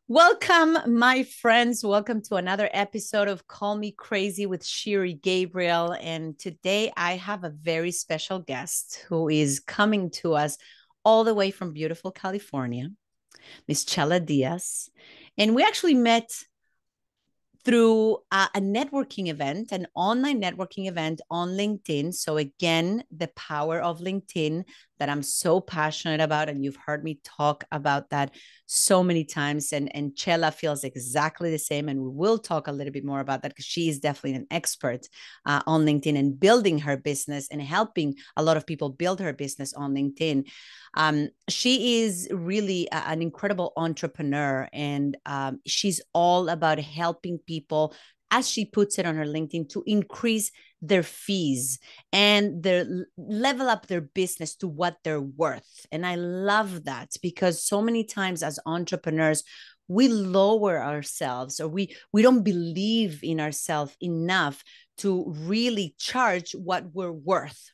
Welcome, my friends. Welcome to another episode of Call Me Crazy with Shiri Gabriel. And today I have a very special guest who is coming to us all the way from beautiful California, Ms Chella Diaz. And we actually met through a networking event, an online networking event on LinkedIn. So, again, the power of LinkedIn that I'm so passionate about. And you've heard me talk about that so many times. And Chella feels exactly the same. And we will talk a little bit more about that because she is definitely an expert on LinkedIn and building her business and helping a lot of people build her business on LinkedIn. She is really an incredible entrepreneur, and she's all about helping people, as she puts it on her LinkedIn, to increase their fees and their level up their business to what they're worth. And I love that because so many times as entrepreneurs, we lower ourselves, or we don't believe in ourselves enough to really charge what we're worth.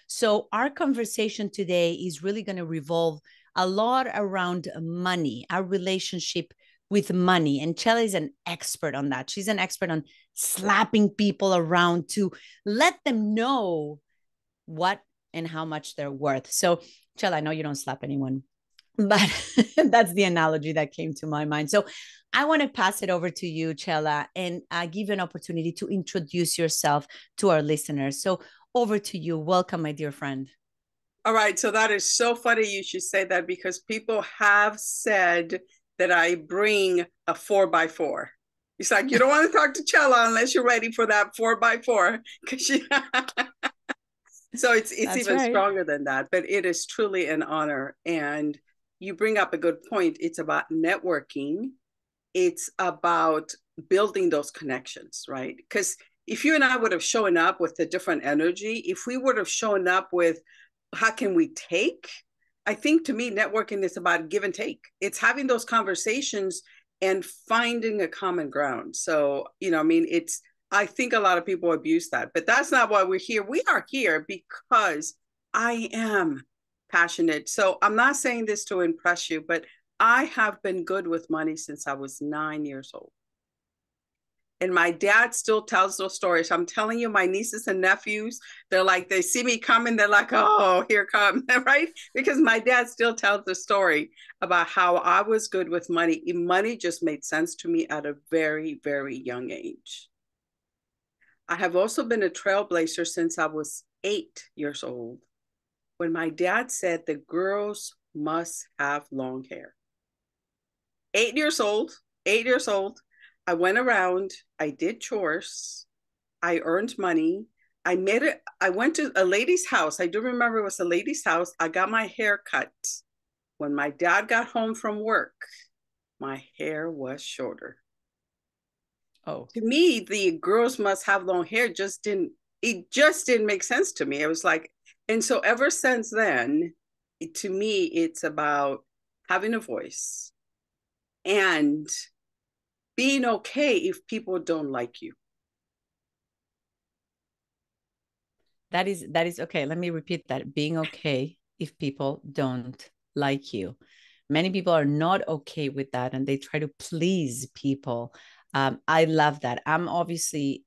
So, our conversation today is really going to revolve a lot around money, our relationship with money. And Chella is an expert on that. She's an expert on slapping people around to let them know what and how much they're worth. So, Chella, I know you don't slap anyone, but that's the analogy that came to my mind. So, I want to pass it over to you, Chella, and give you an opportunity to introduce yourself to our listeners. So, over to you. Welcome, my dear friend. All right, so that is so funny you should say that because people have said that I bring a 4x4. It's like you don't want to talk to Chella unless you're ready for that 4x4. So it's That's even right. stronger than that, but it is truly an honor. And you bring up a good point. It's about networking. It's about building those connections, right? Because if you and I would have shown up with a different energy, if we would have shown up with how can we take, I think to me networking is about give and take. It's having those conversations and finding a common ground. So I mean, it's I think a lot of people abuse that, but that's not why we're here. We are here because I am passionate. So I'm not saying this to impress you, but I have been good with money since I was 9 years old. And my dad still tells those stories. I'm telling you, my nieces and nephews, they're like, they see me coming, they're like, oh, here come, right? Because my dad still tells the story about how I was good with money. Money just made sense to me at a very, very young age. I have also been a trailblazer since I was 8 years old when my dad said the girls must have long hair. 8 years old, 8 years old. I went around, I did chores, I earned money. I made it. I went to a lady's house. I do remember it was a lady's house. I got my hair cut. When my dad got home from work, my hair was shorter. Oh, To me, the girls must have long hair it just didn't make sense to me. It was like, and so ever since then, to me, it's about having a voice and being okay if people don't like you. that is okay. Let me repeat that. Being okay if people don't like you. Many people are not okay with that and they try to please people. I love that. I'm obviously,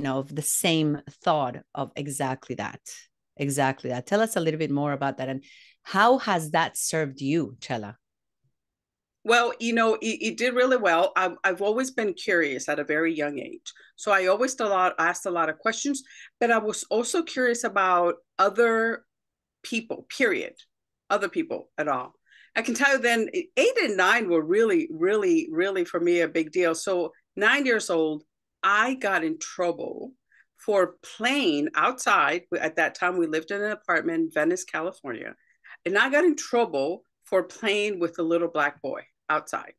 of the same thought of exactly that. Exactly that. Tell us a little bit more about that and how has that served you, Chella? Well, it did really well. I've always been curious at a very young age. So I always asked a lot of questions, but I was also curious about other people, period, other people at all. I can tell you then 8 and 9 were really, really, really for me a big deal. So 9 years old, I got in trouble for playing outside. At that time, we lived in an apartment in Venice, California. And I got in trouble for playing with a little black boy outside.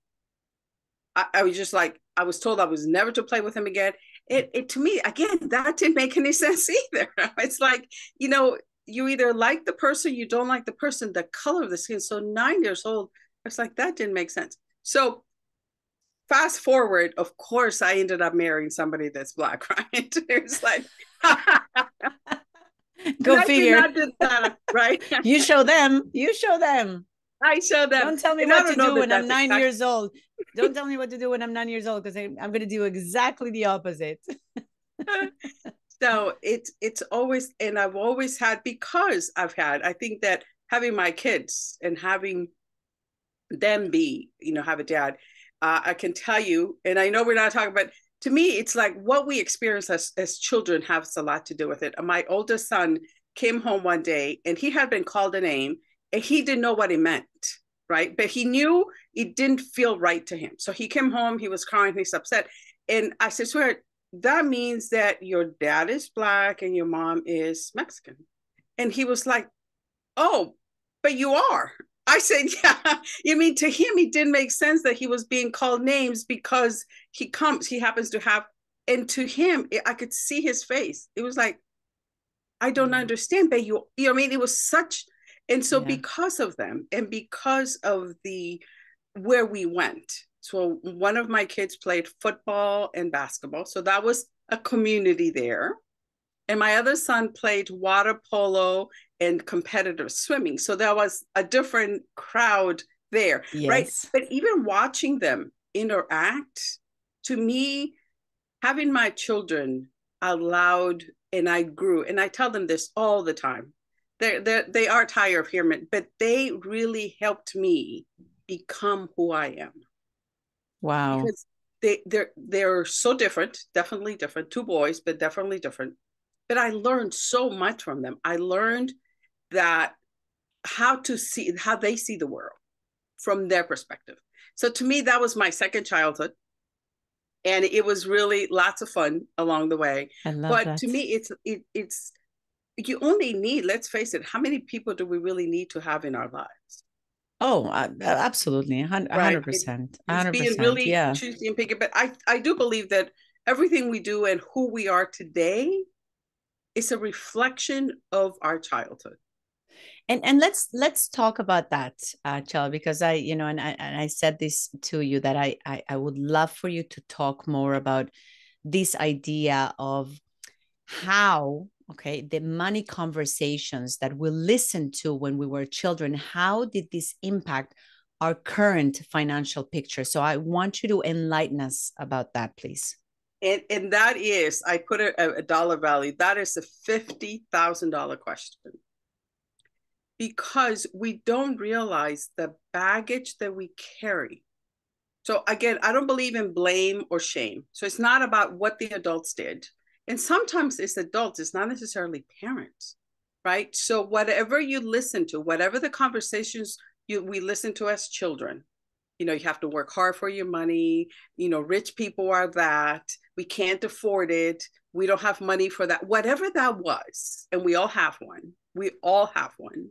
I was just like, I was told I was never to play with him again. It to me, again, that didn't make any sense either. It's like, you either like the person, you don't like the person, the color of the skin. So 9 years old, I was like, that didn't make sense. So fast forward, of course, I ended up marrying somebody that's black, right? It was like, and Go I did figure. not do that, right? You show them. You show them. I showed them, Don't tell me and I what don't to know do that when I'm that's nine exactly. years old. Don't tell me what to do when I'm 9 years old, because I'm going to do exactly the opposite. So it's always, and I've always had, because I think that having my kids and having them be, have a dad, I can tell you, and I know we're not talking about, to me, it's like what we experience as children has a lot to do with it. My oldest son came home one day and he had been called a name and he didn't know what it meant, right? But he knew it didn't feel right to him. So he came home, he was crying, he's upset. And I said, swear, that means that your dad is Black and your mom is Mexican. And he was like, oh, but you are. I said, yeah. I mean, to him, it didn't make sense that he was being called names because he happens to have, and to him, I could see his face. It was like, I don't understand, but you know what I mean? It was such, and so Yeah. because of them and because of where we went, so one of my kids played football and basketball. So that was a community there. And my other son played water polo and competitive swimming. So there was a different crowd there, right? Yes. But even watching them interact, to me, having my children allowed, and I grew, and I tell them this all the time. They are tired of hearing it, but they really helped me become who I am. Wow. Because they're so different, definitely different. Two boys, but definitely different. But I learned so much from them. I learned that how they see the world from their perspective. So to me, that was my second childhood. And it was really lots of fun along the way. I love But to that. me, it's you only need, let's face it, how many people do we really need to have in our lives? Oh, absolutely. A Right. hundred percent. A It's hundred being percent. really Yeah. choosy and picky. But I do believe that everything we do and who we are today is a reflection of our childhood. And let's talk about that, Chella, because I said this to you, that I would love for you to talk more about this idea of how, okay, the money conversations that we listened to when we were children, how did this impact our current financial picture? So I want you to enlighten us about that, please. And that is, I put a dollar value, that is a $50,000 question. Because we don't realize the baggage that we carry. So again, I don't believe in blame or shame. So it's not about what the adults did. And sometimes it's adults, it's not necessarily parents, right? So whatever you listen to, whatever the conversations we listen to as children, you have to work hard for your money. Rich people are that. We can't afford it. We don't have money for that. Whatever that was, and we all have one. We all have one.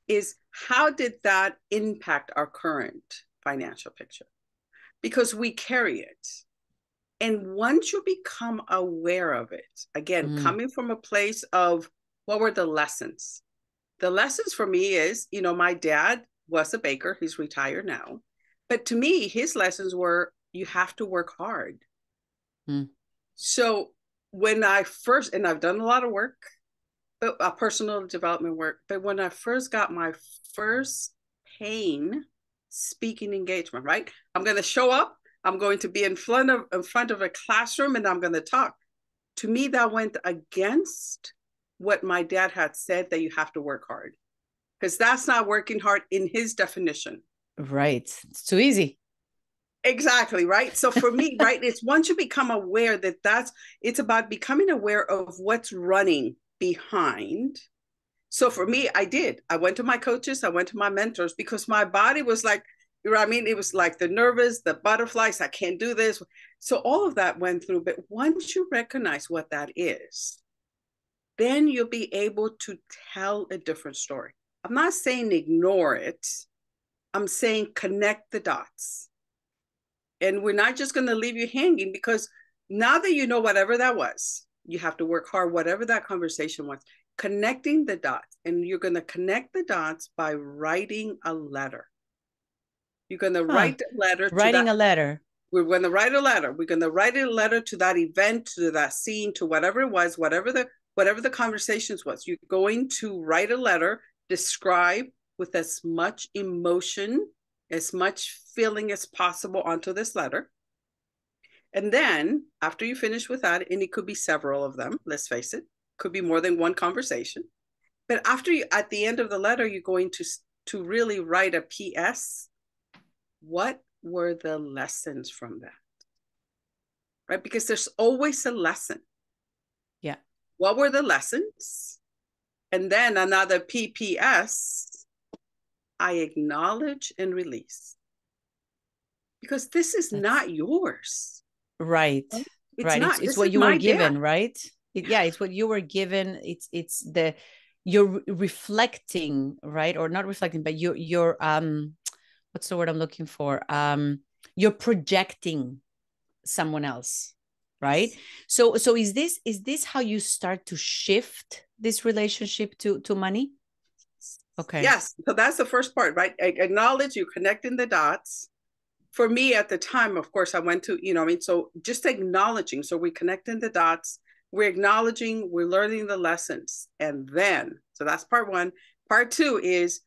Is how did that impact our current financial picture? Because we carry it. And once you become aware of it, again, coming from a place of what were the lessons? The lessons for me is, my dad was a baker. He's retired now. But to me, his lessons were you have to work hard. So when I first, and I've done a lot of work, personal development work, but when I first got my first paying speaking engagement, right? I'm going to show up. I'm going to be in front of a classroom and I'm going to talk. To me, that went against what my dad had said, that you have to work hard, because that's not working hard in his definition. Right. It's too easy. Exactly. Right. So for me, right, it's once you become aware that it's about becoming aware of what's running behind. So for me, I went to my coaches, I went to my mentors, because my body was like, it was like the nervous, the butterflies, I can't do this. So all of that went through. But once you recognize what that is, then you'll be able to tell a different story. I'm not saying ignore it. I'm saying connect the dots. And we're not just going to leave you hanging, because now that you know whatever that was, you have to work hard, whatever that conversation was, connecting the dots. And you're going to connect the dots by writing a letter. You're going to write a letter to Writing that. a letter. We're going to write a letter. We're going to write a letter to that event, to that scene, to whatever it was, whatever the conversations was. You're going to write a letter, describe with as much emotion, as much feeling as possible onto this letter. And then after you finish with that, and it could be several of them, let's face it, could be more than one conversation. But after you, at the end of the letter, you're going to really write a PS. What were the lessons from that? Right? Because there's always a lesson. Yeah. What were the lessons? And then another PPS, I acknowledge and release. Because this is not yours. Right. It's Right. not. It's This what is you were my given, debt. right? Yeah, it's what you were given. It's the you're reflecting, right? Or not reflecting, but you're what's the word I'm looking for? You're projecting someone else, right? Yes. So is this how you start to shift this relationship to money? Okay. Yes. So that's the first part, right? Acknowledge, you connecting the dots. For me at the time, of course, I went to, I mean, so just acknowledging. So we're connecting the dots, we're acknowledging, we're learning the lessons. And then, so that's part one. Part two is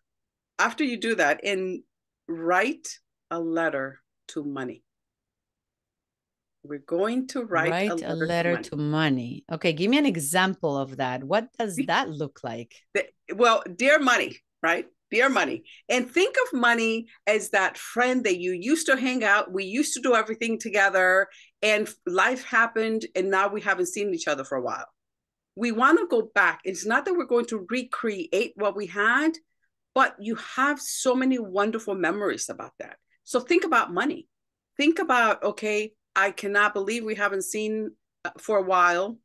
after you do that, and write a letter to money. We're going to write a Write a letter to letter money. to money. Okay, give me an example of that. What does that look like? Well, dear money, right? Dear money. And think of money as that friend that you used to hang out. We used to do everything together, and life happened, and now we haven't seen each other for a while. We want to go back. It's not that we're going to recreate what we had, but you have so many wonderful memories about that. So think about money. Think about, okay, I cannot believe we haven't seen for a while.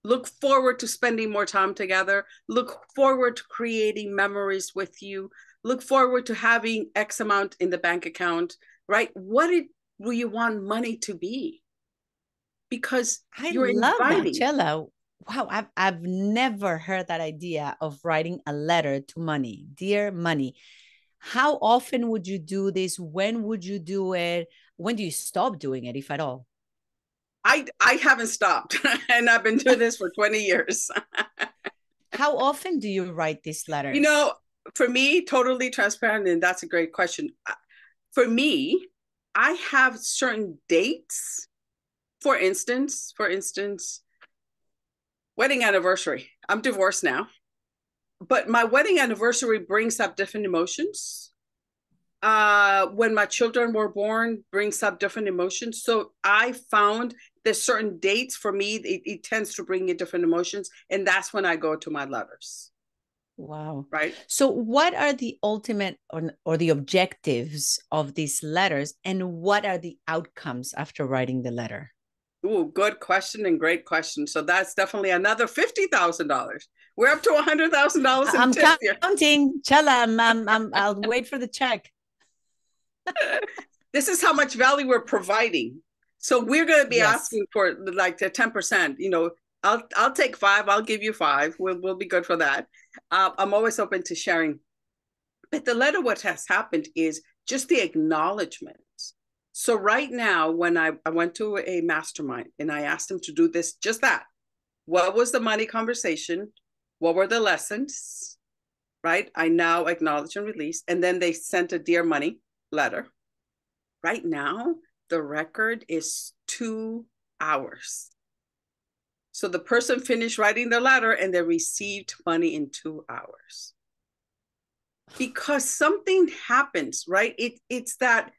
Look forward to spending more time together. Look forward to creating memories with you. Look forward to having X amount in the bank account, right? Will you want money to be? Because I you're love that, inviting. Chella. Wow, I've never heard that idea of writing a letter to money. Dear money. How often would you do this? When would you do it? When do you stop doing it, if at all? I haven't stopped, and I've been doing this for 20 years. How often do you write these You letters? know, for me, totally transparent, and that's a great question. For me, I have certain dates. For instance, wedding anniversary. I'm divorced now, but my wedding anniversary brings up different emotions. When my children were born, brings up different emotions. So I found there's certain dates for me, it tends to bring in different emotions, and that's when I go to my letters, Wow. right? So, what are the ultimate or the objectives of these letters, and what are the outcomes after writing the letter? Ooh, good question and great question. So that's definitely another $50,000. We're up to $100,000 in I'm tips here. counting. Chella, I'll wait for the check. This is how much value we're providing. So we're going to be Yes. asking for like the 10%. I'll take five. I'll give you five. We'll be good for that. I'm always open to sharing. But the letter, what has happened is just the acknowledgement. So right now, when I went to a mastermind and I asked them to do this, just that. What was the money conversation? What were the lessons? Right? I now acknowledge and release. And then they sent a dear money letter. Right now, the record is 2 hours. So the person finished writing the letter and they received money in 2 hours. Because something happens, right? It's that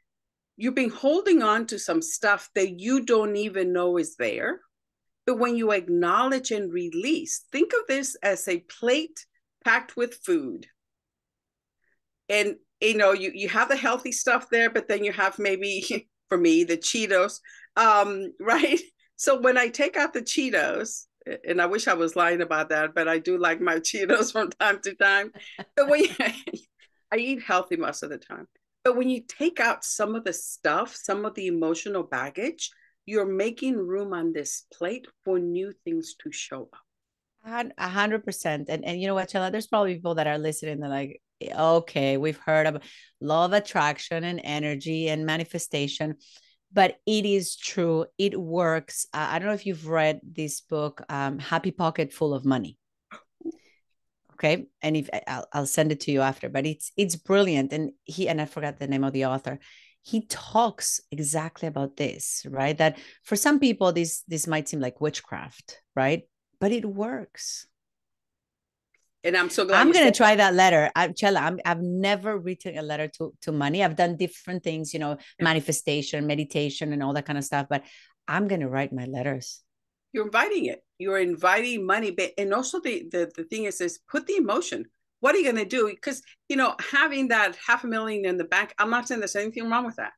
you've been holding on to some stuff that you don't even know is there. But when you acknowledge and release, think of this as a plate packed with food. And you have the healthy stuff there, but then you have maybe for me the Cheetos, right? So when I take out the Cheetos, and I wish I was lying about that, but I do like my Cheetos from time to time. But I eat healthy most of the time. But when you take out some of the stuff, some of the emotional baggage, you're making room on this plate for new things to show up. 100%. And you know what, Chella? There's probably people that are listening. They're like, okay, we've heard about law of attraction and energy and manifestation, but it is true. It works. I don't know if you've read this book, Happy Pocket Full of Money. Okay, and if I'll send it to you after, but it's brilliant. And I forgot the name of the author. he talks exactly about this, right? That for some people, this might seem like witchcraft, right? But it works. And I'm so glad I'm you gonna said that. try that letter. Chella, I've never written a letter to money. I've done different things, Yeah. manifestation, meditation, and all that kind of stuff. But I'm gonna write my letters. You're inviting it. You're inviting money, but and also the thing is put the emotion. What are you going to do? Because having that 500,000 in the bank, I'm not saying there's anything wrong with that,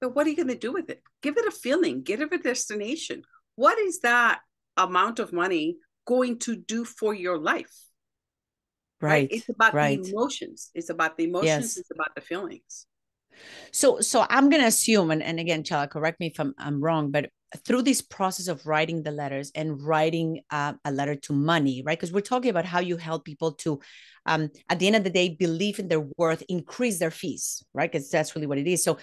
but what are you going to do with it? Give it a feeling. Give it a destination. What is that amount of money going to do for your life? Right? Right, It's about the right. emotions. It's about the emotions. Yes. It's about the feelings. So I'm gonna assume, and again, Chella, correct me if I'm wrong, but through this process of writing the letters and writing a letter to money, right? Because we're talking about how you help people to, at the end of the day, believe in their worth, increase their fees, right? Because that's really what it is. So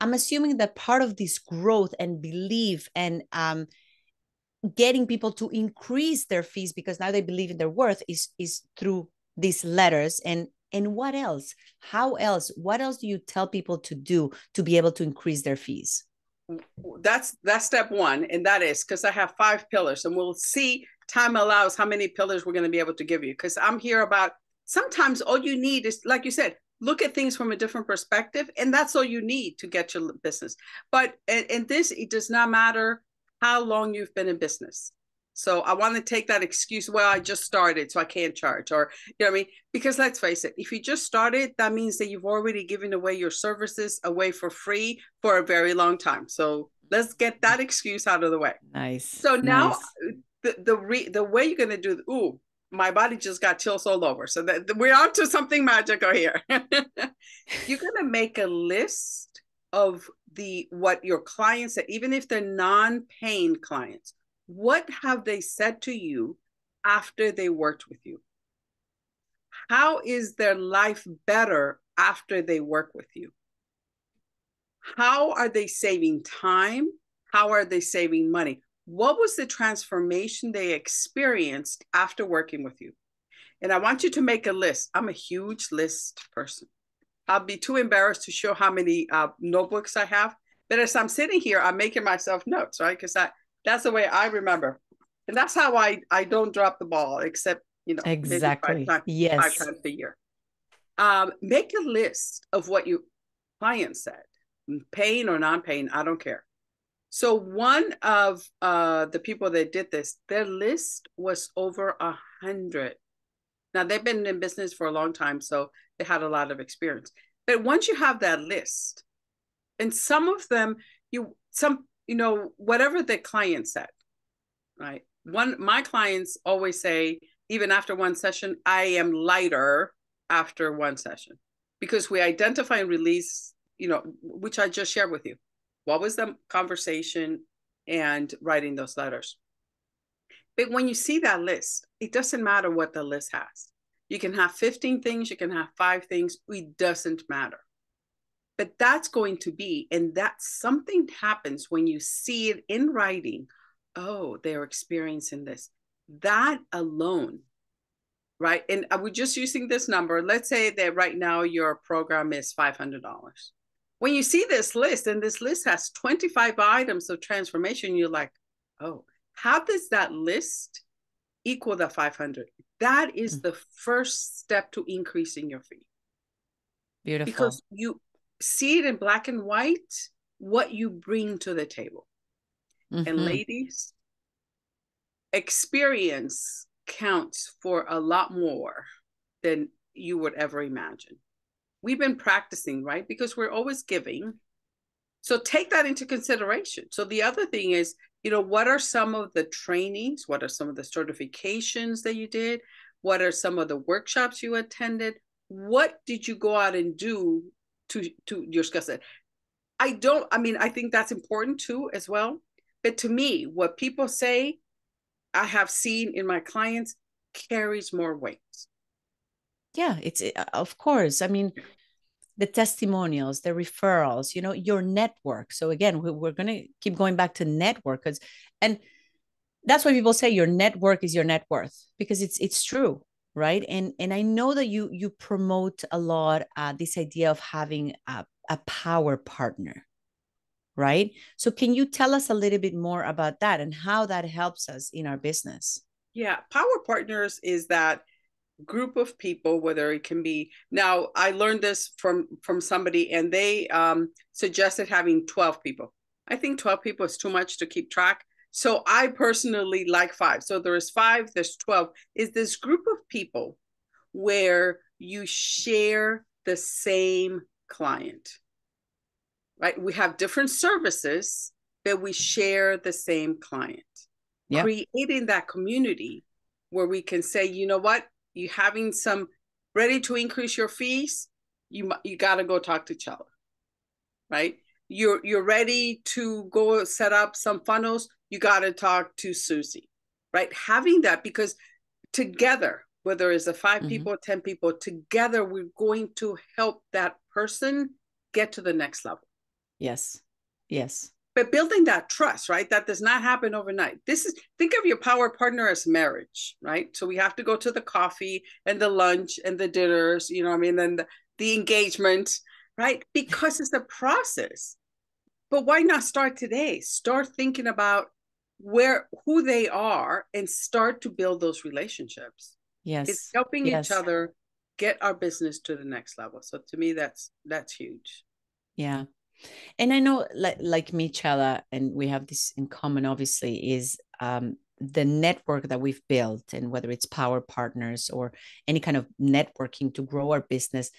I'm assuming that part of this growth and belief and getting people to increase their fees because now they believe in their worth is through these letters. And what else, how else, what else do you tell people to do to be able to increase their fees? That's step one, and that is because I have 5 pillars, and we'll see, time allows, how many pillars we're going to be able to give you, because I'm here about, sometimes all you need is, like you said, look at things from a different perspective, and that's all you need to get your business. But in this, it does not matter how long you've been in business. So I want to take that excuse, well, I just started, so I can't charge, or what I mean? Because let's face it, if you just started, that means that you've already given away your services away for free for a very long time. So let's get that excuse out of the way. Nice, So now nice. the way you're gonna do, ooh, my body just got chills all over. So that we're on to something magical here. You're gonna make a list of what your clients said, even if they're non-paying clients, what have they said to you after they worked with you? How is their life better after they work with you? How are they saving time? How are they saving money? What was the transformation they experienced after working with you? And I want you to make a list. I'm a huge list person. I'll be too embarrassed to show how many notebooks I have. But as I'm sitting here, I'm making myself notes, right? Because that's the way I remember. And that's how I don't drop the ball, except, maybe Exactly. five Yes. times a year. Make a list of what your client said, paying or non-paying, I don't care. So one of the people that did this, their list was over 100. Now they've been in business for a long time, so they had a lot of experience. But once you have that list, and some of them, whatever the client said, right? My clients always say, even after one session, I am lighter after one session, because we identify and release, which I just shared with you. What was the conversation and writing those letters? But when you see that list, it doesn't matter what the list has. You can have 15 things, you can have 5 things, it doesn't matter. But that's going to be, and that something happens when you see it in writing. Oh, they're experiencing this. That alone, right? And we're just using this number. Let's say that right now your program is $500. When you see this list, and this list has 25 items of transformation, you're like, oh, how does that list equal the 500? That is the first step to increasing your fee. Beautiful. Because you see it in black and white, what you bring to the table. And Mm-hmm. ladies, experience counts for a lot more than you would ever imagine. We've been practicing, right? Because we're always giving. So take that into consideration. So the other thing is, what are some of the trainings? What are some of the certifications that you did? What are some of the workshops you attended? What did you go out and do to discuss it? I think that's important too, as well. But to me, what people say, I have seen in my clients, carries more weight. Yeah, it's of course. I mean, the testimonials, the referrals, your network. So again, we're going to keep going back to network, and that's why people say your network is your net worth, because it's true, right? And I know that you promote a lot this idea of having a power partner, right? So can you tell us a little bit more about that and how that helps us in our business? Yeah, power partners is that group of people, whether it can be, now I learned this from somebody, and they suggested having 12 people. I think 12 people is too much to keep track, so I personally like 5. So there is 5, there's 12. Is this group of people where you share the same client, right? We have different services, but we share the same client. Yeah. Creating that community where we can say, you know what, you having some ready to increase your fees, you got to go talk to Chella, right? You're ready to go set up some funnels, you got to talk to Susie, right? Having that, because together, whether it's a 5 people or 10 people, together we're going to help that person get to the next level. Yes. Yes. But building that trust, right? That does not happen overnight. Think of your power partner as marriage, right? So we have to go to the coffee and the lunch and the dinners, you know what I mean? And the engagement, right? Because it's a process. But why not start today? Start thinking about who they are and start to build those relationships. It's Yes. helping each Yes. other get our business to the next level. So to me, that's huge. Yeah. And I know, like me, Chella, and we have this in common, obviously, is the network that we've built, and whether it's power partners or any kind of networking to grow our business,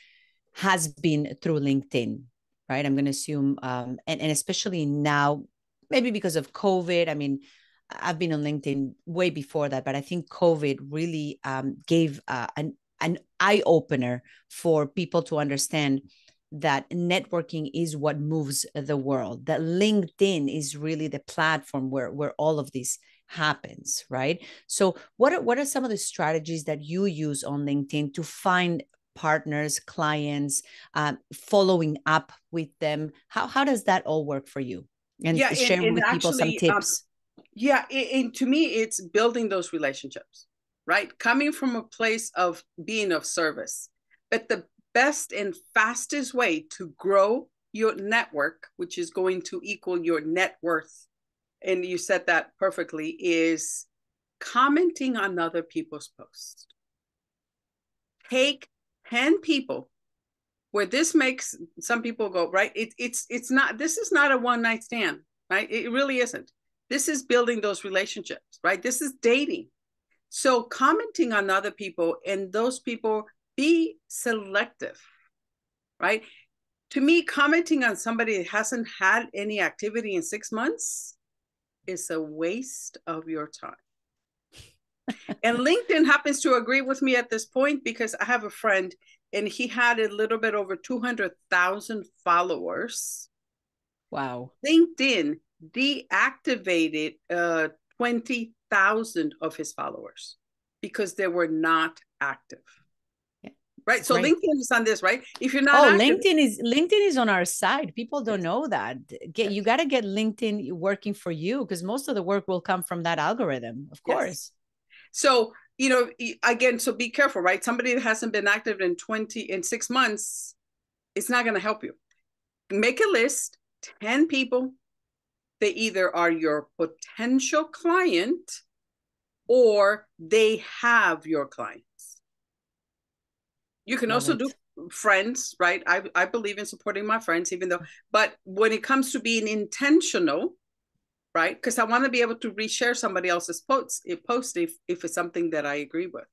has been through LinkedIn, right? I'm going to assume, and especially now, maybe because of COVID. I mean, I've been on LinkedIn way before that, but I think COVID really gave an eye opener for people to understand that networking is what moves the world, that LinkedIn is really the platform where all of this happens, right? So what are some of the strategies that you use on LinkedIn to find partners, clients, following up with them? How does that all work for you? And Yeah, sharing and with people some actually, tips. yeah, and to me, it's building those relationships, right? Coming from a place of being of service. But the best and fastest way to grow your network, which is going to equal your net worth, and you said that perfectly, is commenting on other people's posts. Take 10 people where this makes some people go, right? It's not, this is not a one night stand, right? It really isn't. This is building those relationships, right? This is dating. So commenting on other people, and those people, be selective, right? To me, commenting on somebody that hasn't had any activity in 6 months is a waste of your time. And LinkedIn happens to agree with me at this point, because I have a friend and he had a little bit over 200,000 followers. Wow. LinkedIn deactivated 20,000 of his followers because they were not active. Yeah. Right. So Great. LinkedIn is on this, right? If you're not Oh, active. LinkedIn is on our side. People don't Yes. know that. Yes. You got to get LinkedIn working for you, because most of the work will come from that algorithm, of Yes. course. So, again, so be careful, right? Somebody that hasn't been active in 6 months, it's not going to help you. Make a list, 10 people. They either are your potential client or they have your clients. You can Love also do it. friends, right? I believe in supporting my friends, even though, but when it comes to being intentional, right? Because I want to be able to reshare somebody else's post if it's something that I agree with.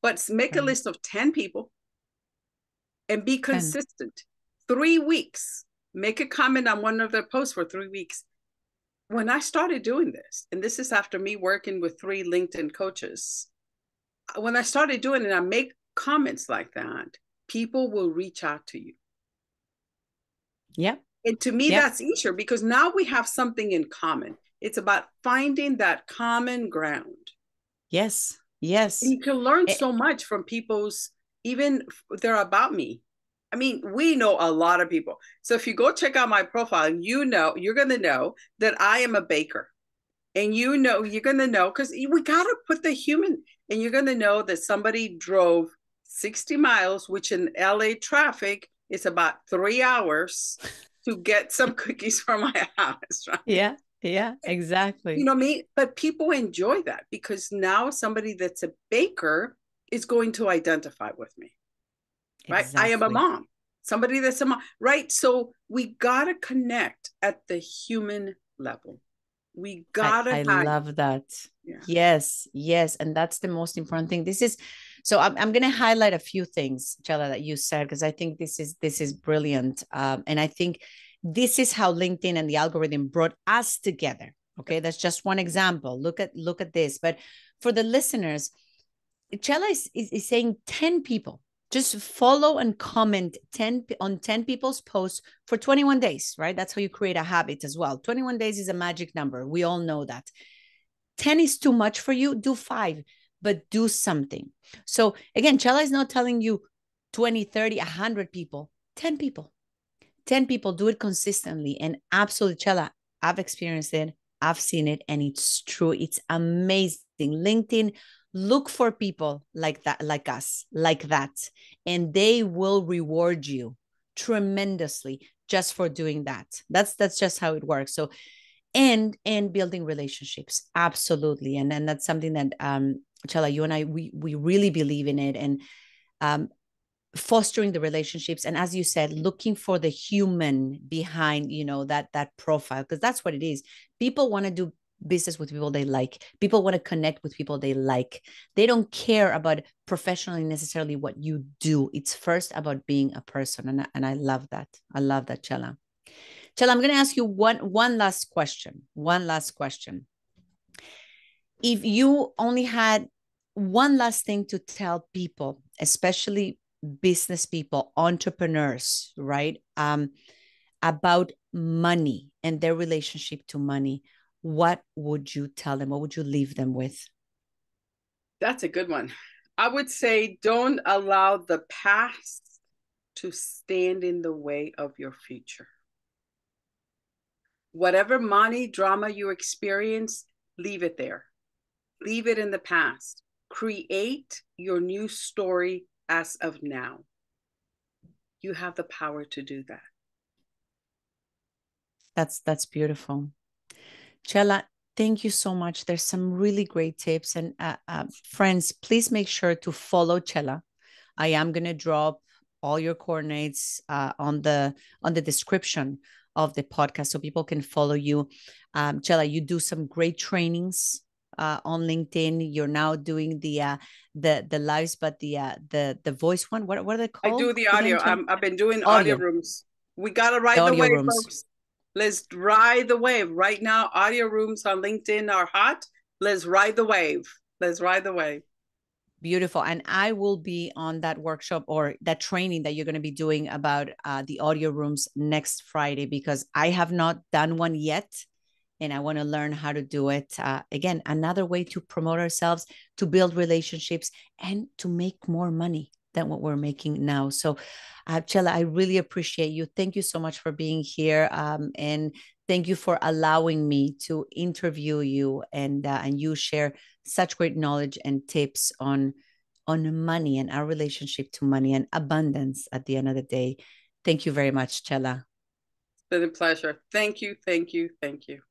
But make a Right. list of 10 people and be 10. consistent. 3 weeks, make a comment on one of their posts for 3 weeks. When I started doing this, and this is after me working with 3 LinkedIn coaches, when I started doing it, I make comments like that, people will reach out to you. Yep. And to me, Yep. that's easier because now we have something in common. It's about finding that common ground. Yes. And Yes. you can learn Eh, so much from people's, even they're about me. I mean, we know a lot of people. So if you go check out my profile, you're going to know that I am a baker. And you're going to know, because we got to put the human, and you're going to know that somebody drove 60 miles, which in LA traffic it's about 3 hours to get some cookies from my house, right? Yeah, yeah, exactly. You know me, but people enjoy that because now somebody that's a baker is going to identify with me, right? I am a Exactly. mom, somebody that's a mom, right? So we got to connect at the human level. We got to I have, love that. yeah. Yes, yes. And that's the most important thing. This is so I'm gonna highlight a few things, Chella, that you said, because I think this is brilliant. And I think this is how LinkedIn and the algorithm brought us together. Okay, that's just one example. Look at this. But for the listeners, Chella is saying 10 people. Just follow and comment 10 on 10 people's posts for 21 days, right? That's how you create a habit as well. 21 days is a magic number. We all know that. 10 is too much for you, do 5, but do something. So again, Chella is not telling you 20, 30, 100 people, 10 people. 10 people, do it consistently. And absolutely, Chella, I've experienced it. I've seen it, and it's true. It's amazing. LinkedIn, look for people like that, like us, like that, and they will reward you tremendously just for doing that. That's just how it works. So, and building relationships, absolutely, and that's something that Chella, you and I, we really believe in it, and um, fostering the relationships, and as you said, looking for the human behind, that profile, because that's what it is. People want to do business with people they like. People want to connect with people they like. They don't care about professionally necessarily what you do. It's first about being a person, and I love that. I love that, Chella. Chella, I'm going to ask you one last question. One last question. If you only had one last thing to tell people, especially business people, entrepreneurs, right? About money and their relationship to money, what would you tell them? What would you leave them with? That's a good one. I would say don't allow the past to stand in the way of your future. Whatever money drama you experience, leave it there. Leave it in the past. Create your new story as of now. You have the power to do that. That's beautiful. Chella, thank you so much. There's some really great tips. And friends, please make sure to follow Chella. I am going to drop all your coordinates on the description of the podcast so people can follow you. Chella, you do some great trainings on LinkedIn. You're now doing the lives, but the voice one. What are they I called do the again, audio. Chella? I've been doing audio Audio, rooms. We got to the ride the audio wave, rooms. folks. Let's ride the wave. Right now, audio rooms on LinkedIn are hot. Let's ride the wave. Let's ride the wave. Beautiful. And I will be on that workshop or that training that you're going to be doing about the audio rooms next Friday, because I have not done one yet. And I want to learn how to do it. Again, another way to promote ourselves, to build relationships, and to make more money than what we're making now. So, Chella, I really appreciate you. Thank you so much for being here. And thank you for allowing me to interview you, and you share such great knowledge and tips on money and our relationship to money and abundance at the end of the day. Thank you very much, Chella. It's been a pleasure. Thank you. Thank you. Thank you.